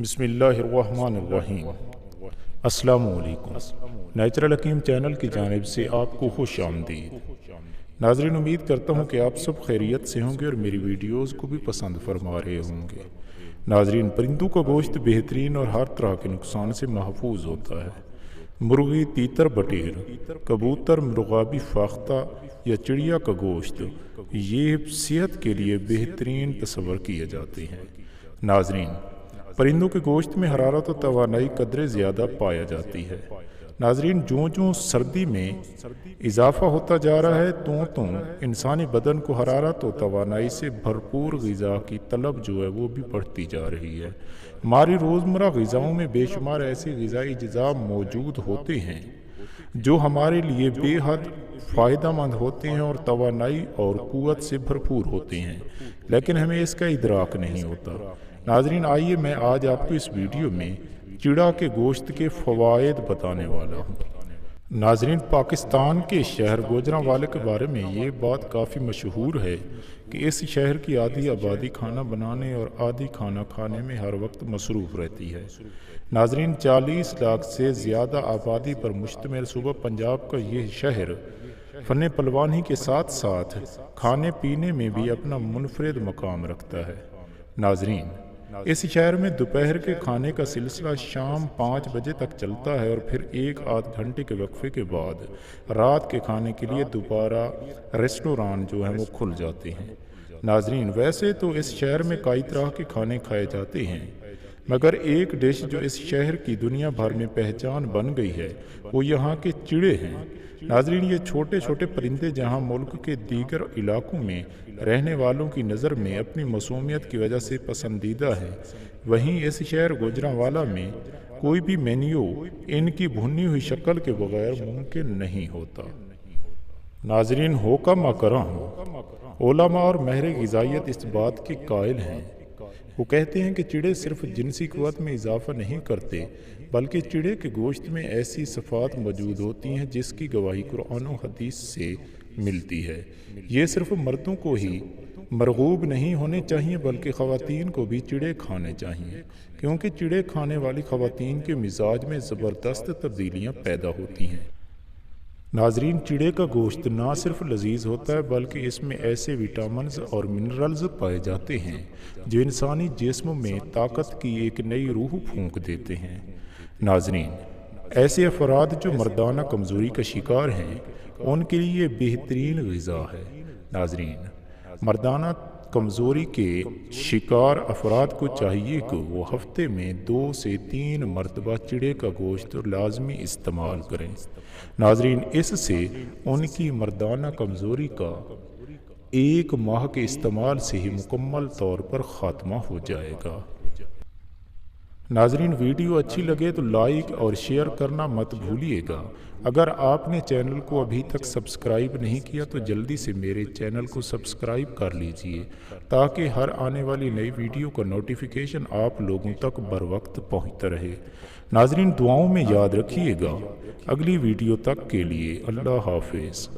بسم اللہ الرحمن الرحیم۔ السلام علیکم۔ نیچرل حکیم چینل کی جانب سے آپ کو خوش آمدید۔ ناظرین، امید کرتا ہوں کہ آپ سب خیریت سے ہوں گے اور میری ویڈیوز کو بھی پسند فرما رہے ہوں گے۔ ناظرین، پرندوں کا گوشت بہترین اور ہر طرح کے نقصان سے محفوظ ہوتا ہے۔ مرغی، تیتر، بٹیر، کبوتر، مرغابی، فاختہ یا چڑیا کا گوشت یہ صحت کے لیے بہترین تصور کیے جاتے ہیں۔ ناظرین، پرندوں کے گوشت میں حرارت و توانائی قدرے زیادہ پایا جاتی ہے۔ ناظرین، جوں سردی میں اضافہ ہوتا جا رہا ہے تو انسانی بدن کو حرارت و توانائی سے بھرپور غذا کی طلب جو ہے وہ بھی بڑھتی جا رہی ہے۔ ہماری روزمرہ غذاؤں میں بے شمار ایسے غذائی اجزاء موجود ہوتے ہیں جو ہمارے لیے بے حد فائدہ مند ہوتے ہیں اور توانائی اور قوت سے بھرپور ہوتے ہیں، لیکن ہمیں اس کا ادراک نہیں ہوتا۔ ناظرین، آئیے میں آج آپ کو اس ویڈیو میں چڑا کے گوشت کے فوائد بتانے والا ہوں۔ ناظرین، پاکستان کے شہر گوجرانوالے کے بارے میں یہ بات کافی مشہور ہے کہ اس شہر کی آدھی آبادی کھانا بنانے اور آدھی کھانا کھانے میں ہر وقت مصروف رہتی ہے۔ ناظرین، 40 لاکھ سے زیادہ آبادی پر مشتمل صوبہ پنجاب کا یہ شہر فن پلوانی کے ساتھ ساتھ کھانے پینے میں بھی اپنا منفرد مقام رکھتا ہے۔ ناظرین، اس شہر میں دوپہر کے کھانے کا سلسلہ شام 5 بجے تک چلتا ہے اور پھر 1-8 گھنٹے کے وقفے کے بعد رات کے کھانے کے لیے دوبارہ ریسٹوران جو ہیں وہ کھل جاتے ہیں۔ ناظرین، ویسے تو اس شہر میں کئی طرح کے کھانے کھائے جاتے ہیں، مگر ایک ڈش جو اس شہر کی دنیا بھر میں پہچان بن گئی ہے وہ یہاں کے چڑے ہیں۔ ناظرین، یہ چھوٹے چھوٹے پرندے جہاں ملک کے دیگر علاقوں میں رہنے والوں کی نظر میں اپنی موسمیت کی وجہ سے پسندیدہ ہیں، وہیں اس شہر گوجرانوالہ میں کوئی بھی مینیو ان کی بھنی ہوئی شکل کے بغیر ممکن نہیں ہوتا۔ ناظرین، ہو کا مکرہ علماء اور ماہر غذائیت اس بات کے قائل ہیں۔ وہ کہتے ہیں کہ چڑے صرف جنسی قوت میں اضافہ نہیں کرتے، بلکہ چڑے کے گوشت میں ایسی صفات موجود ہوتی ہیں جس کی گواہی قرآن و حدیث سے ملتی ہے۔ یہ صرف مردوں کو ہی مرغوب نہیں ہونے چاہیے بلکہ خواتین کو بھی چڑے کھانے چاہیے، کیونکہ چڑے کھانے والی خواتین کے مزاج میں زبردست تبدیلیاں پیدا ہوتی ہیں۔ ناظرین، چڑے کا گوشت نہ صرف لذیذ ہوتا ہے بلکہ اس میں ایسے وٹامنز اور منرلز پائے جاتے ہیں جو انسانی جسم میں طاقت کی ایک نئی روح پھونک دیتے ہیں۔ ناظرین، ایسے افراد جو مردانہ کمزوری کا شکار ہیں ان کے لیے بہترین غذا ہے۔ ناظرین، مردانہ کمزوری کے شکار افراد کو چاہیے کہ وہ ہفتے میں 2 سے 3 مرتبہ چڑے کا گوشت لازمی استعمال کریں۔ ناظرین، اس سے ان کی مردانہ کمزوری کا 1 ماہ کے استعمال سے ہی مکمل طور پر خاتمہ ہو جائے گا۔ ناظرین، ویڈیو اچھی لگے تو لائک اور شیئر کرنا مت بھولیے گا۔ اگر آپ نے چینل کو ابھی تک سبسکرائب نہیں کیا تو جلدی سے میرے چینل کو سبسکرائب کر لیجئے تاکہ ہر آنے والی نئی ویڈیو کا نوٹیفیکیشن آپ لوگوں تک بر وقت پہنچتا رہے۔ ناظرین، دعاؤں میں یاد رکھیے گا۔ اگلی ویڈیو تک کے لیے اللہ حافظ۔